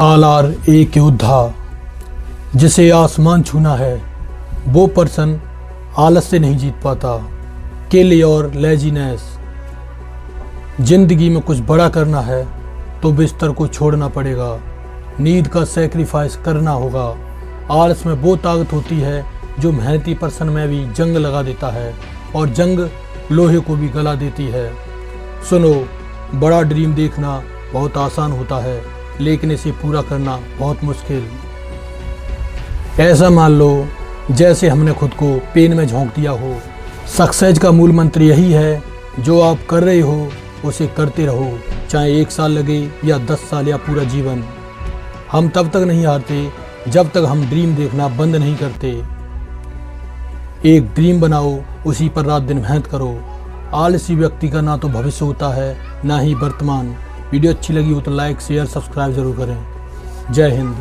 आलार एक योद्धा जिसे आसमान छूना है, वो पर्सन आलस से नहीं जीत पाता। Kill your laziness. जिंदगी में कुछ बड़ा करना है तो बिस्तर को छोड़ना पड़ेगा, नींद का सेक्रीफाइस करना होगा। आलस में वो ताकत होती है जो मेहनती पर्सन में भी जंग लगा देता है, और जंग लोहे को भी गला देती है। सुनो, बड़ा ड्रीम देखना बहुत आसान होता है, लेकिन इसे पूरा करना बहुत मुश्किल। ऐसा मान लो जैसे हमने खुद को पेन में झोंक दिया हो। सक्सेस का मूल मंत्र यही है, जो आप कर रहे हो उसे करते रहो, चाहे 1 साल लगे या 10 साल या पूरा जीवन। हम तब तक नहीं हारते जब तक हम ड्रीम देखना बंद नहीं करते। एक ड्रीम बनाओ, उसी पर रात दिन मेहनत करो। आलसी व्यक्ति का ना तो भविष्य होता है, ना ही वर्तमान। वीडियो अच्छी लगी हो तो लाइक शेयर सब्सक्राइब जरूर करें। जय हिंद।